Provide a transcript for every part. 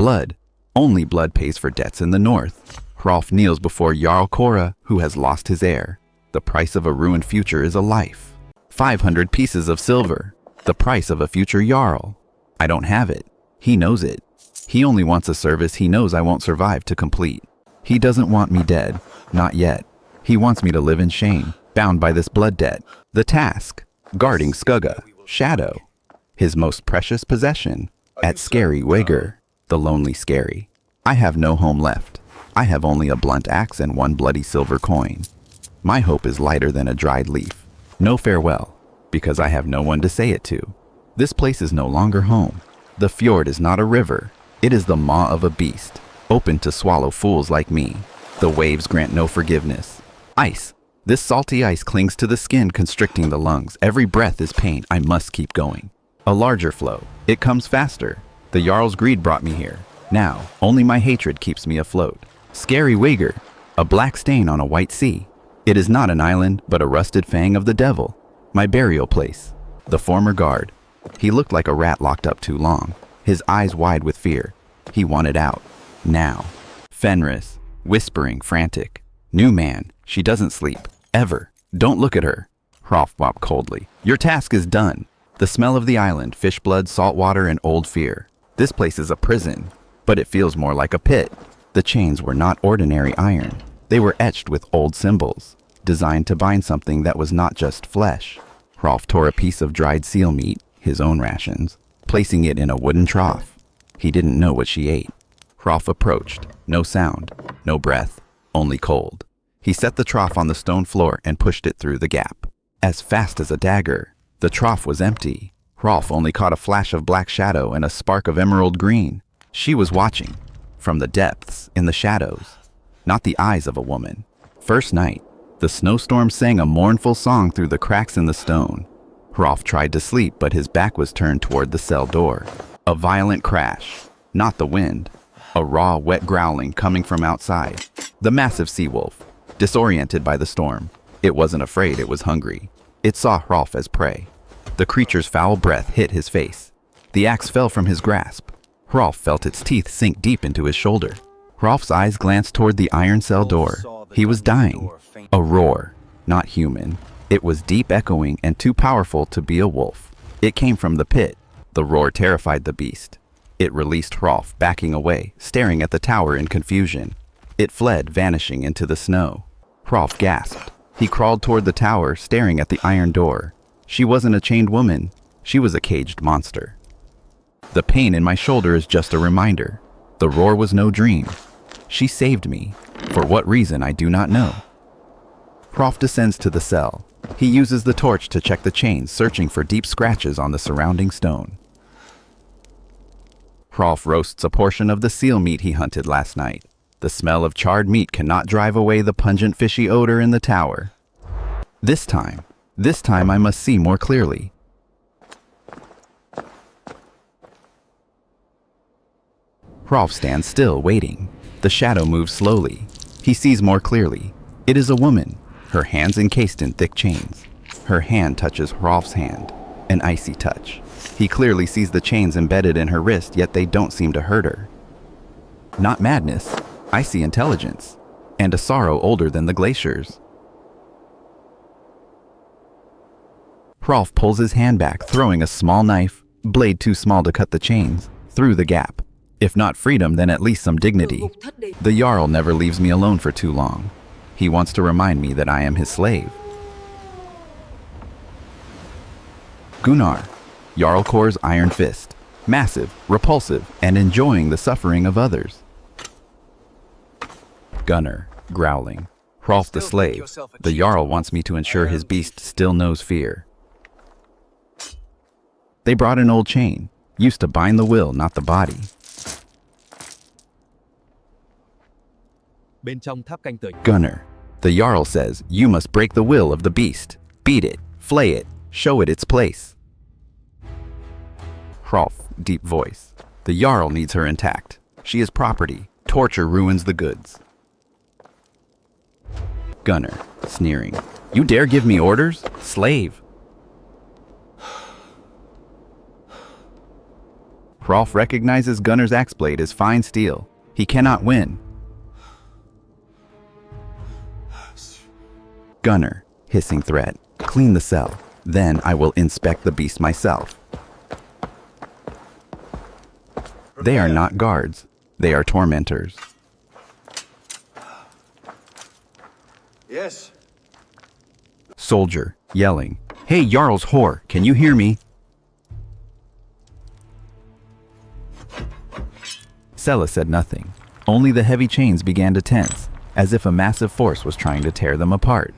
Blood. Only blood pays for debts in the north. Hrolf kneels before Jarl Kåre, who has lost his heir. The price of a ruined future is a life. 500 pieces of silver. The price of a future Jarl. I don't have it. He knows it. He only wants a service he knows I won't survive to complete. He doesn't want me dead. Not yet. He wants me to live in shame, bound by this blood debt. The task. Guarding Skugga, Shadow. His most precious possession. At Skrýmsli, the lonely Skerry. I have no home left. I have only a blunt axe and one bloody silver coin. My hope is lighter than a dried leaf. No farewell, because I have no one to say it to. This place is no longer home. The fjord is not a river. It is the maw of a beast, open to swallow fools like me. The waves grant no forgiveness. Ice. This salty ice clings to the skin, constricting the lungs. Every breath is pain. I must keep going. A larger flow. It comes faster. The Jarl's greed brought me here. Now, only my hatred keeps me afloat. Skrýmsli, a black stain on a white sea. It is not an island, but a rusted fang of the devil. My burial place. The former guard. He looked like a rat locked up too long. His eyes wide with fear. He wanted out. Now. Fenris, whispering, frantic. New man. She doesn't sleep. Ever. Don't look at her. Hrolf bobbed coldly. Your task is done. The smell of the island, fish blood, salt water, and old fear. This place is a prison, but it feels more like a pit. The chains were not ordinary iron. They were etched with old symbols, designed to bind something that was not just flesh. Hrolf tore a piece of dried seal meat, his own rations, placing it in a wooden trough. He didn't know what she ate. Hrolf approached. No sound, no breath, only cold. He set the trough on the stone floor and pushed it through the gap. As fast as a dagger, the trough was empty. Hrolf only caught a flash of black shadow and a spark of emerald green. She was watching, from the depths, in the shadows. Not the eyes of a woman. First night, the snowstorm sang a mournful song through the cracks in the stone. Hrolf tried to sleep, but his back was turned toward the cell door. A violent crash. Not the wind. A raw, wet growling coming from outside. The massive sea wolf, disoriented by the storm. It wasn't afraid, it was hungry. It saw Hrolf as prey. The creature's foul breath hit his face. The axe fell from his grasp. Hrolf felt its teeth sink deep into his shoulder. Hrolf's eyes glanced toward the iron cell door. He was dying. A roar, not human. It was deep, echoing, and too powerful to be a wolf. It came from the pit. The roar terrified the beast. It released Hrolf, backing away, staring at the tower in confusion. It fled, vanishing into the snow. Hrolf gasped. He crawled toward the tower, staring at the iron door. She wasn't a chained woman. She was a caged monster. The pain in my shoulder is just a reminder. The roar was no dream. She saved me. For what reason, I do not know. Hrolf descends to the cell. He uses the torch to check the chains, searching for deep scratches on the surrounding stone. Hrolf roasts a portion of the seal meat he hunted last night. The smell of charred meat cannot drive away the pungent fishy odor in the tower. This time I must see more clearly. Hrolf stands still, waiting. The shadow moves slowly. He sees more clearly. It is a woman, her hands encased in thick chains. Her hand touches Hrolf's hand, an icy touch. He clearly sees the chains embedded in her wrist, yet they don't seem to hurt her. Not madness. I see intelligence, and a sorrow older than the glaciers. Hrolf pulls his hand back, throwing a small knife, blade too small to cut the chains, through the gap. If not freedom, then at least some dignity. The Jarl never leaves me alone for too long. He wants to remind me that I am his slave. Gunnar, Jarl Kåre's iron fist, massive, repulsive, and enjoying the suffering of others. Gunnar, growling. Hrolf the slave. The Jarl wants me to ensure his beast still knows fear. They brought an old chain, used to bind the will, not the body. Gunnar, the Jarl says, you must break the will of the beast. Beat it, flay it, show it its place. Hrolf, deep voice. The Jarl needs her intact. She is property. Torture ruins the goods. Gunnar, sneering. You dare give me orders? Slave. Hrolf recognizes Gunnar's axe blade as fine steel. He cannot win. Gunnar, hissing threat. Clean the cell. Then I will inspect the beast myself. They are not guards. They are tormentors. Yes. Soldier, yelling. Hey, Jarl's whore, can you hear me? Sela said nothing. Only the heavy chains began to tense, as if a massive force was trying to tear them apart.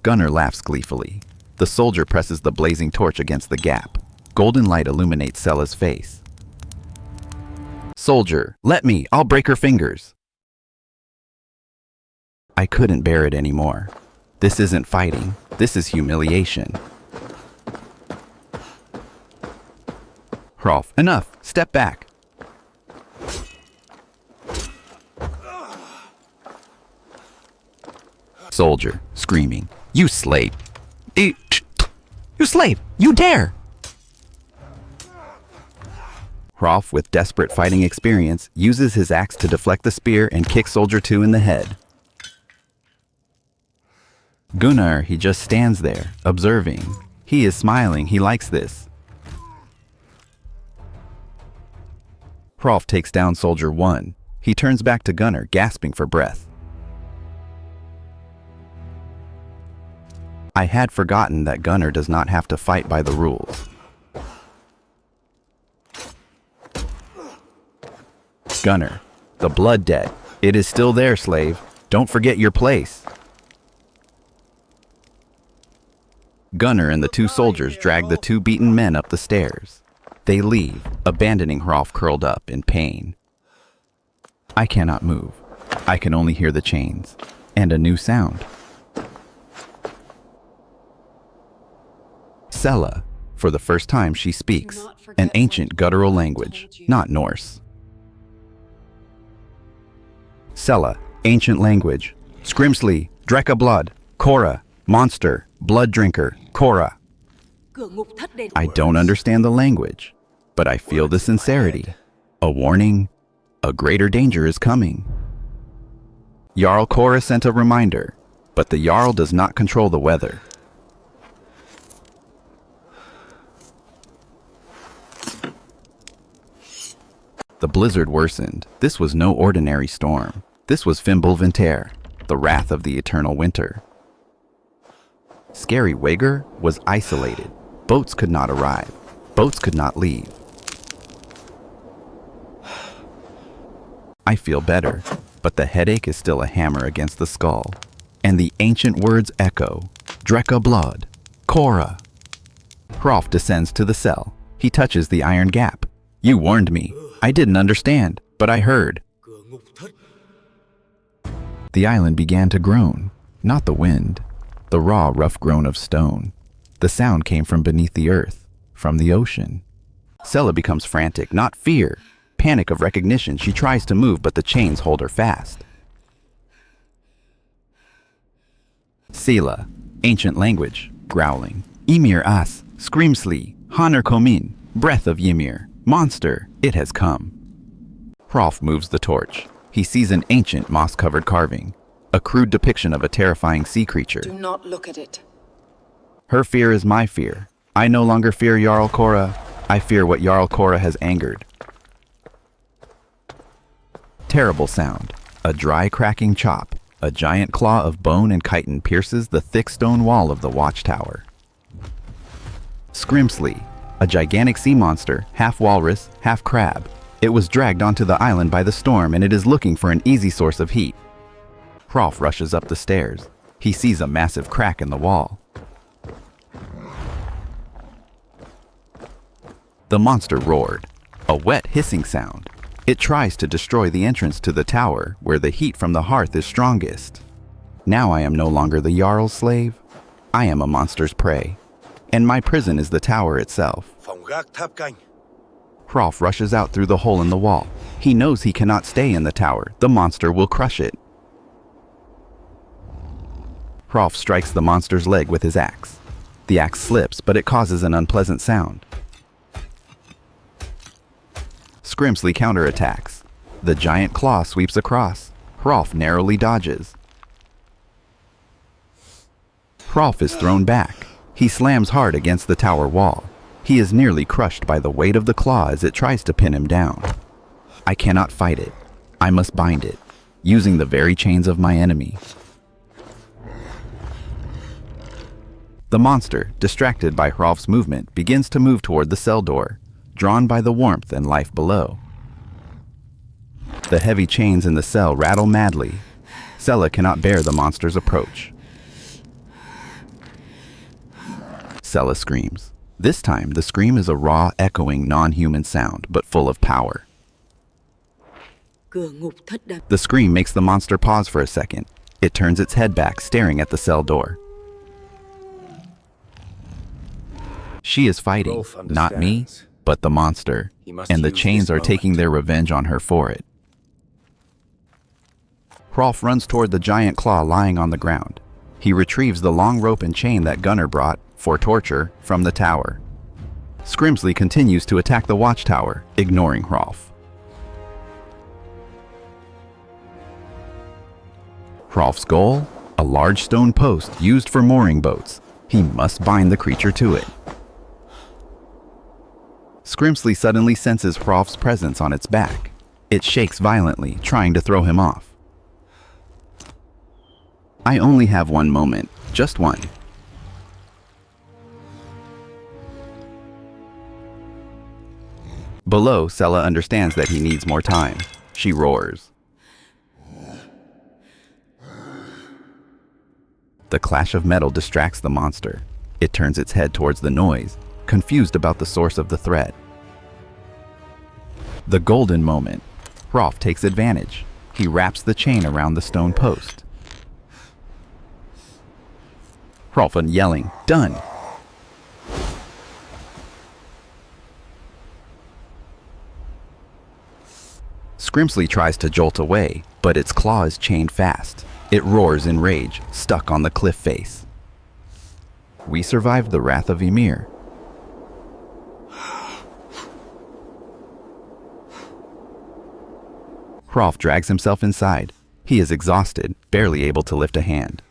Gunnar laughs gleefully. The soldier presses the blazing torch against the gap. Golden light illuminates Sela's face. Soldier, let me, I'll break her fingers. I couldn't bear it anymore. This isn't fighting, this is humiliation. Hrolf, enough, step back. Soldier, screaming, you slave. You slave, you dare! Hrolf, with desperate fighting experience, uses his axe to deflect the spear and kick Soldier 2 in the head. Gunnar, he just stands there, observing. He is smiling, he likes this. Hrolf takes down Soldier 1. He turns back to Gunnar, gasping for breath. I had forgotten that Gunnar does not have to fight by the rules. Gunnar, the blood debt. It is still there, slave. Don't forget your place. Gunnar and the two soldiers drag the two beaten men up the stairs. They leave, abandoning Hrolf curled up in pain. I cannot move. I can only hear the chains, and a new sound. Sela, for the first time she speaks, an ancient guttural language, not Norse. Sela, ancient language. Skrýmsli, Drekka blood, Kåre, monster, blood drinker, Kåre. I don't understand the language, but I feel the sincerity. A warning, a greater danger is coming. Jarl Kåre sent a reminder, but the Jarl does not control the weather. The blizzard worsened. This was no ordinary storm. This was Fimbulvinter, the wrath of the eternal winter. Scary Wager was isolated. Boats could not arrive. Boats could not leave. I feel better, but the headache is still a hammer against the skull. And the ancient words echo. Drekka blood, Kåre. Hrolf descends to the cell. He touches the iron gap. You warned me. I didn't understand, but I heard. The island began to groan, not the wind, the raw, rough groan of stone. The sound came from beneath the earth, from the ocean. Sela becomes frantic, not fear, panic of recognition. She tries to move, but the chains hold her fast. Sela, ancient language, growling. Ymir as, Skrýmsli, Hanur komin, breath of Ymir. Monster, it has come. Hrolf moves the torch. He sees an ancient moss-covered carving, a crude depiction of a terrifying sea creature. Do not look at it. Her fear is my fear. I no longer fear Jarl Kåre. I fear what Jarl Kåre has angered. Terrible sound. A dry cracking chop. A giant claw of bone and chitin pierces the thick stone wall of the watchtower. Skrýmsli, a gigantic sea monster, half walrus, half crab. It was dragged onto the island by the storm, and it is looking for an easy source of heat. Hrolf rushes up the stairs. He sees a massive crack in the wall. The monster roared, a wet hissing sound. It tries to destroy the entrance to the tower, where the heat from the hearth is strongest. Now I am no longer the Jarl's slave. I am a monster's prey. And my prison is the tower itself. Hrolf rushes out through the hole in the wall. He knows he cannot stay in the tower. The monster will crush it. Hrolf strikes the monster's leg with his axe. The axe slips, but it causes an unpleasant sound. Skrýmsli counterattacks. The giant claw sweeps across. Hrolf narrowly dodges. Hrolf is thrown back. He slams hard against the tower wall. He is nearly crushed by the weight of the claw as it tries to pin him down. I cannot fight it. I must bind it, using the very chains of my enemy. The monster, distracted by Hrolf's movement, begins to move toward the cell door, drawn by the warmth and life below. The heavy chains in the cell rattle madly. Sela cannot bear the monster's approach. Sela screams. This time, the scream is a raw, echoing, non-human sound, but full of power. The scream makes the monster pause for a second. It turns its head back, staring at the cell door. She is fighting, not me, but the monster, and the chains are taking their revenge on her for it. Hrolf runs toward the giant claw lying on the ground. He retrieves the long rope and chain that Gunnar brought, for torture, from the tower. Skrýmsli continues to attack the watchtower, ignoring Hrolf. Hrolf's goal? A large stone post used for mooring boats. He must bind the creature to it. Skrýmsli suddenly senses Hrolf's presence on its back. It shakes violently, trying to throw him off. I only have one moment, just one. Below, Sela understands that he needs more time. She roars. The clash of metal distracts the monster. It turns its head towards the noise, confused about the source of the threat. The golden moment. Hrolf takes advantage. He wraps the chain around the stone post. Hrolf yelling, "Done!" Skrýmsli tries to jolt away, but its claw is chained fast. It roars in rage, stuck on the cliff face. We survived the wrath of Ymir. Hrolf drags himself inside. He is exhausted, barely able to lift a hand.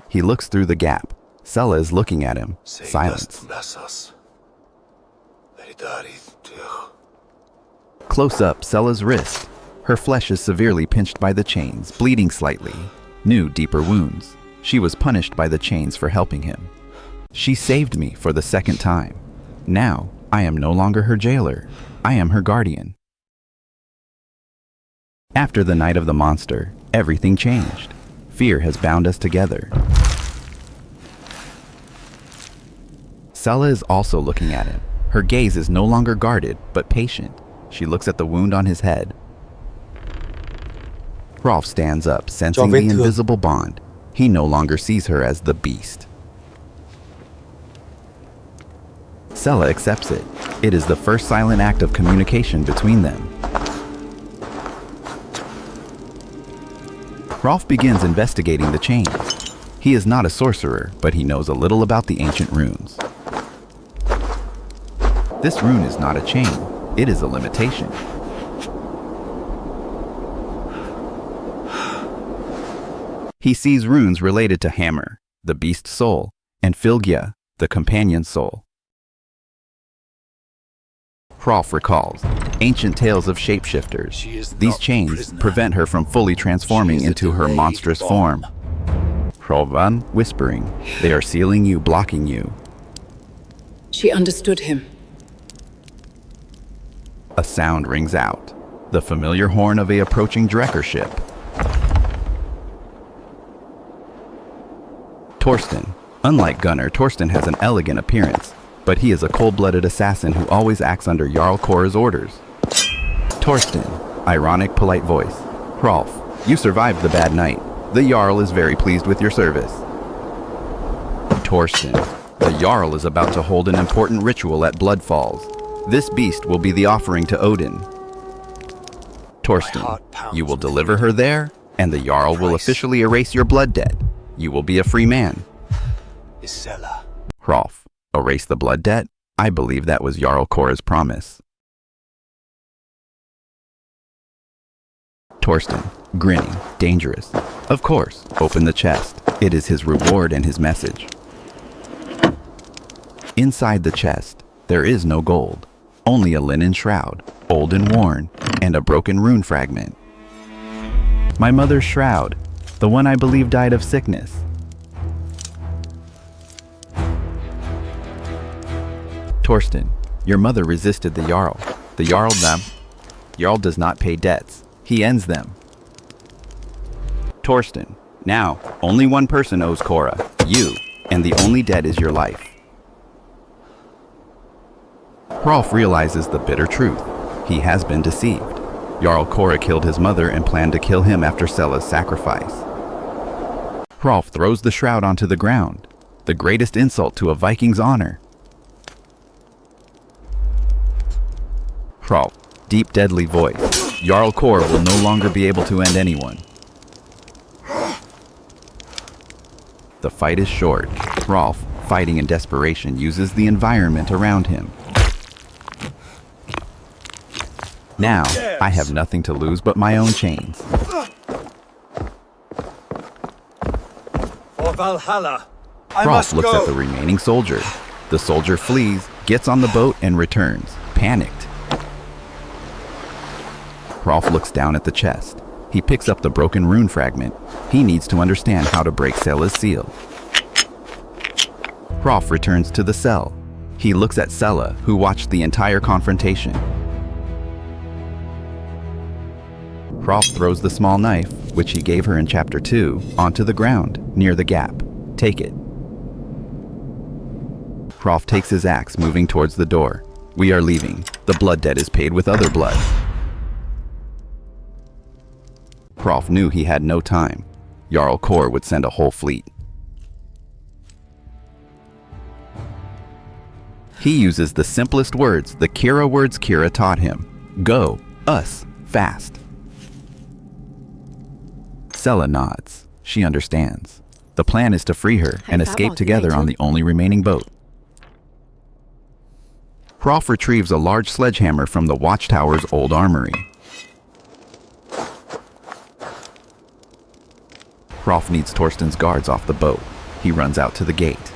He looks through the gap. Sela is looking at him. Silence. Close up, Sela's wrist. Her flesh is severely pinched by the chains, bleeding slightly. New, deeper wounds. She was punished by the chains for helping him. She saved me for the second time. Now, I am no longer her jailer. I am her guardian. After the night of the monster, everything changed. Fear has bound us together. Sela is also looking at him. Her gaze is no longer guarded, but patient. She looks at the wound on his head. Hrolf stands up, sensing the invisible bond. He no longer sees her as the beast. Sela accepts it. It is the first silent act of communication between them. Hrolf begins investigating the chains. He is not a sorcerer, but he knows a little about the ancient runes. This rune is not a chain. It is a limitation. He sees runes related to Hammer, the beast soul, and Fylgja, the companion soul. Hrolf recalls ancient tales of shapeshifters. These chains prevent her from fully transforming into her monstrous form. Hrolf whispering, "They are sealing you, blocking you." She understood him. A sound rings out, the familiar horn of a approaching Drekker ship. Torsten. Unlike Gunnar, Torsten has an elegant appearance, but he is a cold-blooded assassin who always acts under Jarl Kåre's orders. Torsten. Ironic, polite voice. Hrolf, you survived the bad night. The Jarl is very pleased with your service. Torsten. The Jarl is about to hold an important ritual at Blood Falls. This beast will be the offering to Odin. Torsten, you will deliver her there, and the Jarl will officially erase your blood debt. You will be a free man. Sela. Hrolf, erase the blood debt? I believe that was Jarl Kåre's promise. Torsten, grinning, dangerous. Of course, open the chest. It is his reward and his message. Inside the chest, there is no gold. Only a linen shroud, old and worn, and a broken rune fragment. My mother's shroud, the one I believe died of sickness. Torsten, your mother resisted the Jarl. The Jarl does not pay debts. He ends them. Torsten, now, only one person owes Kåre, you, and the only debt is your life. Hrolf realizes the bitter truth. He has been deceived. Jarl Kåre killed his mother and planned to kill him after Sela's sacrifice. Hrolf throws the shroud onto the ground, the greatest insult to a Viking's honor. Hrolf, deep deadly voice. Jarl Kåre will no longer be able to end anyone. The fight is short. Hrolf, fighting in desperation, uses the environment around him. Now, I have nothing to lose but my own chains. For Valhalla, Hrolf looks at the remaining soldier. The soldier flees, gets on the boat, and returns, panicked. Hrolf looks down at the chest. He picks up the broken rune fragment. He needs to understand how to break Sela's seal. Hrolf returns to the cell. He looks at Sela, who watched the entire confrontation. Hrolf throws the small knife, which he gave her in Chapter 2, onto the ground, near the gap. Take it. Hrolf takes his axe, moving towards the door. We are leaving. The blood debt is paid with other blood. Hrolf knew he had no time. Jarl Kåre would send a whole fleet. He uses the simplest words, the Kiera words Kiera taught him. Go, us, fast. Sela nods. She understands. The plan is to free her and escape together on the only remaining boat. Hrolf retrieves a large sledgehammer from the watchtower's old armory. Hrolf needs Torsten's guards off the boat. He runs out to the gate.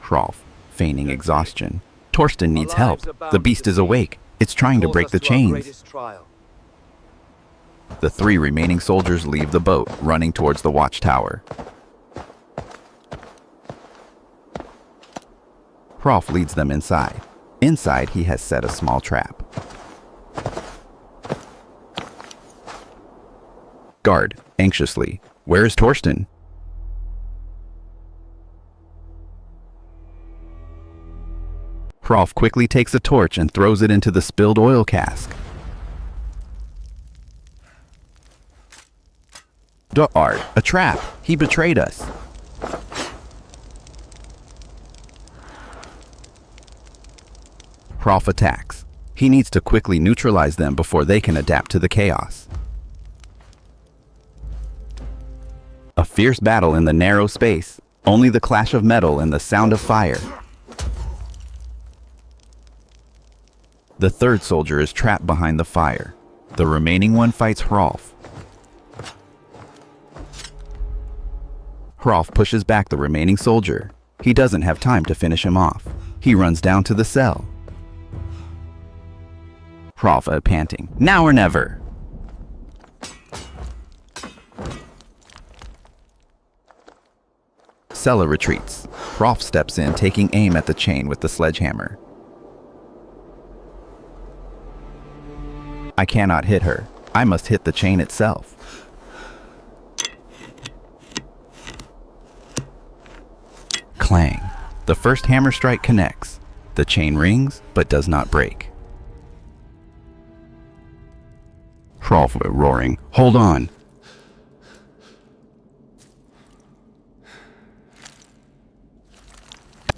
Hrolf, feigning exhaustion. Torsten needs help. The beast is awake. It's trying to break the chains. The 3 remaining soldiers leave the boat, running towards the watchtower. Hrolf leads them inside. Inside, he has set a small trap. Guard, anxiously. Where is Torsten? Hrolf quickly takes a torch and throws it into the spilled oil cask. Art, a trap! He betrayed us! Hrolf attacks. He needs to quickly neutralize them before they can adapt to the chaos. A fierce battle in the narrow space. Only the clash of metal and the sound of fire. The 3rd soldier is trapped behind the fire. The remaining one fights Hrolf. Hrolf pushes back the remaining soldier. He doesn't have time to finish him off. He runs down to the cell. Hrolf, panting. Now or never! Sela retreats. Hrolf steps in, taking aim at the chain with the sledgehammer. I cannot hit her. I must hit the chain itself. Clang. The first hammer strike connects. The chain rings, but does not break. Hrolf, roaring. Hold on.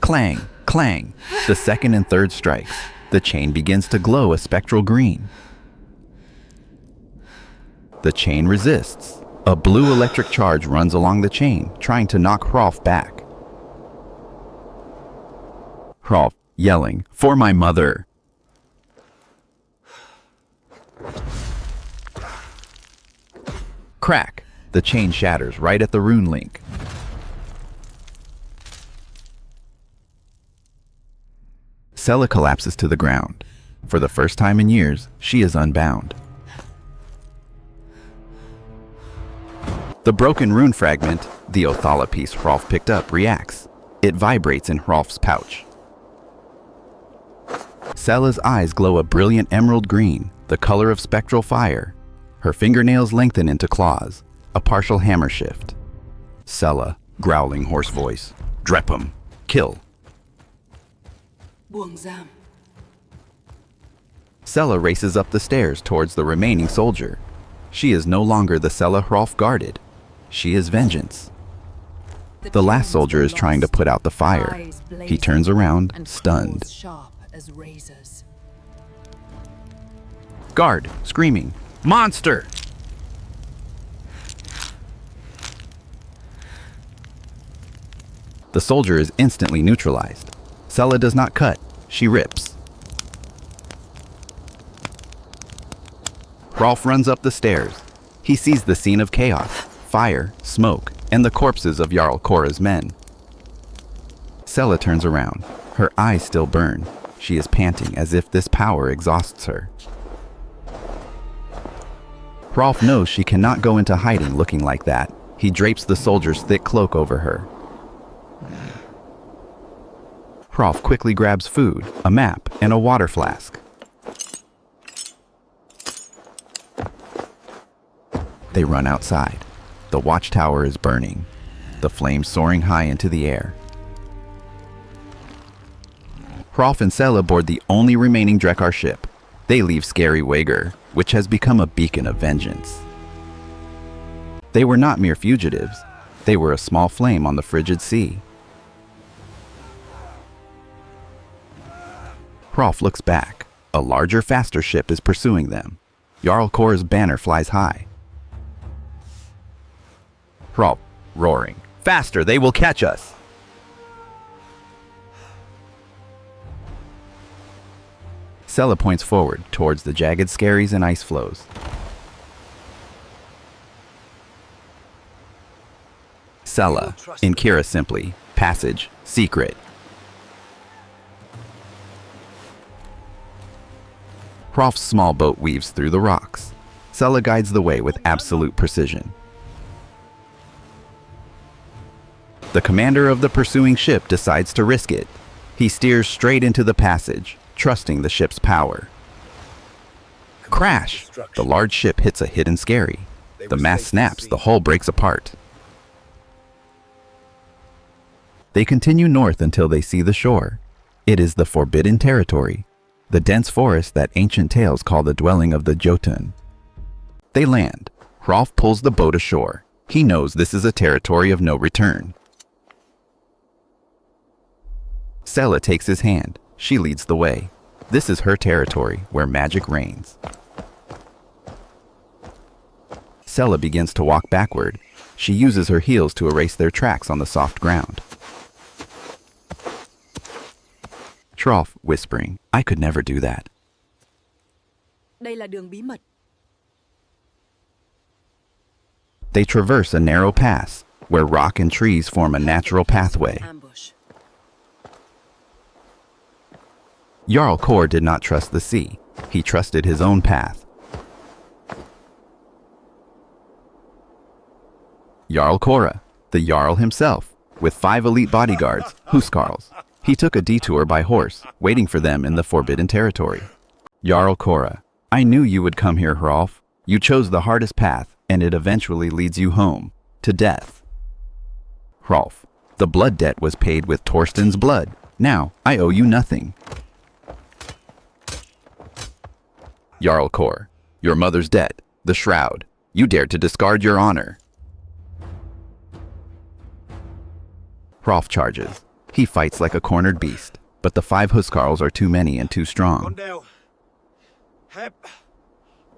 Clang, clang. The 2nd and 3rd strikes. The chain begins to glow a spectral green. The chain resists. A blue electric charge runs along the chain, trying to knock Hrolf back. Hrolf, yelling, "For my mother!" Crack! The chain shatters right at the rune link. Sela collapses to the ground. For the first time in years, she is unbound. The broken rune fragment, the Othala piece Hrolf picked up, reacts. It vibrates in Hrolf's pouch. Sela's eyes glow a brilliant emerald green, the color of spectral fire. Her fingernails lengthen into claws, a partial hammer shift. Sela, growling hoarse voice. "Drep him. Kill." Buông giam. Sela races up the stairs towards the remaining soldier. She is no longer the Sela Hrolf guarded. She is vengeance. The last soldier is trying to put out the fire. He turns around, stunned. Sharp as razors. Guard, screaming, "Monster!" The soldier is instantly neutralized. Sela does not cut, she rips. Hrolf runs up the stairs. He sees the scene of chaos, fire, smoke, and the corpses of Jarl Kåre's men. Sela turns around. Her eyes still burn. She is panting as if this power exhausts her. Hrolf knows she cannot go into hiding looking like that. He drapes the soldier's thick cloak over her. Hrolf quickly grabs food, a map, and a water flask. They run outside. The watchtower is burning, the flames soaring high into the air. Hrolf and Sela board the only remaining Drekar ship. They leave scary Wager, which has become a beacon of vengeance. They were not mere fugitives. They were a small flame on the frigid sea. Hrolf looks back. A larger, faster ship is pursuing them. Jarl Kåre's banner flies high. Hrolf, roaring, "Faster, they will catch us!" Sela points forward towards the jagged skerries and ice floes. Sela, in Kiera simply, passage, secret. Hrolf's small boat weaves through the rocks. Sela guides the way with absolute precision. The commander of the pursuing ship decides to risk it. He steers straight into the passage, trusting the ship's power. Crash! The large ship hits a hidden skerry. The mast snaps, the hull breaks apart. They continue north until they see the shore. It is the forbidden territory, the dense forest that ancient tales call the dwelling of the Jotun. They land. Hrolf pulls the boat ashore. He knows this is a territory of no return. Sela takes his hand. She leads the way. This is her territory, where magic reigns. Sela begins to walk backward. She uses her heels to erase their tracks on the soft ground. Hrolf, whispering, "I could never do that." Đây là đường bí mật. They traverse a narrow pass, where rock and trees form a natural pathway. Ambush. Jarl Kåre did not trust the sea. He trusted his own path. Jarl Kåre, the Jarl himself, with 5 elite bodyguards, Huskarls. He took a detour by horse, waiting for them in the forbidden territory. Jarl Kåre, "I knew you would come here, Hrolf. You chose the hardest path, and it eventually leads you home, to death." Hrolf, "The blood debt was paid with Torsten's blood. Now, I owe you nothing." Jarl Kåre, "Your mother's debt, the shroud. You dared to discard your honor." Hrolf charges. He fights like a cornered beast, but the 5 Huskarls are too many and too strong.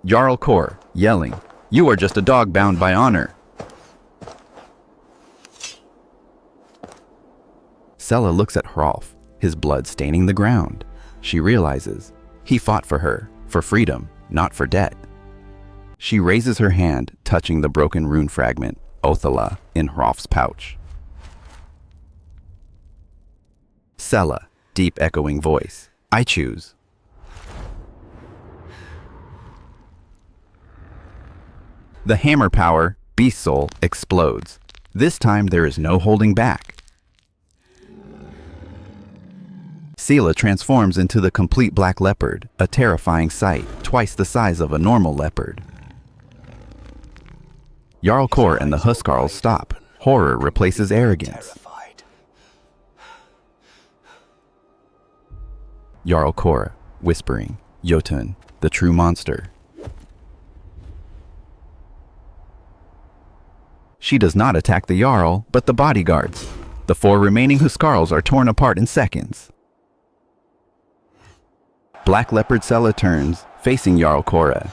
Jarl Kåre, yelling, "You are just a dog bound by honor." Sela looks at Hrolf. his blood staining the ground. She realizes he fought for her, for freedom, not for debt. She raises her hand, touching the broken rune fragment, Othala, in Hrolf's pouch. Sela, deep echoing voice. I choose. The hammer power, beast soul, explodes. This time there is no holding back. Sela transforms into the complete Black Leopard, a terrifying sight, twice the size of a normal leopard. Jarl Kåre and the Huskarls stop. Horror replaces arrogance. Jarl Kåre, whispering, Jotun, the true monster. She does not attack the Jarl, but the bodyguards. The 4 remaining Huskarls are torn apart in seconds. Black Leopard Sela turns, facing Jarl Kåre.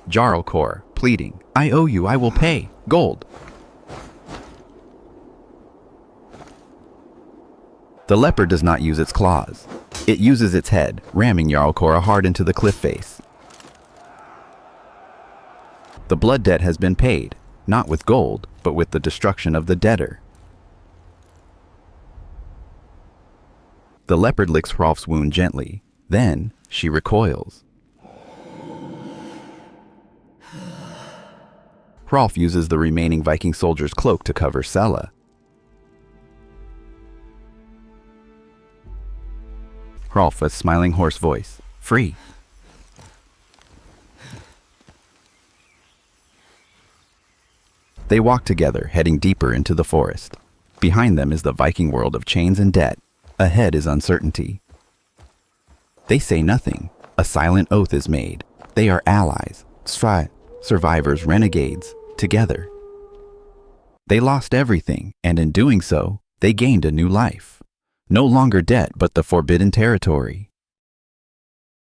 Jarl Kåre, pleading, I owe you, I will pay. Gold. The leopard does not use its claws. It uses its head, ramming Jarl Kåre hard into the cliff face. The blood debt has been paid, not with gold, but with the destruction of the debtor. The leopard licks Hrolf's wound gently. Then, she recoils. Hrolf uses the remaining Viking soldier's cloak to cover Sela. Hrolf, a smiling hoarse voice. Free. They walk together, heading deeper into the forest. Behind them is the Viking world of chains and debt. Ahead is uncertainty. They say nothing. A silent oath is made. They are allies, survivors, renegades, together. They lost everything, and in doing so, they gained a new life. No longer debt, but the forbidden territory.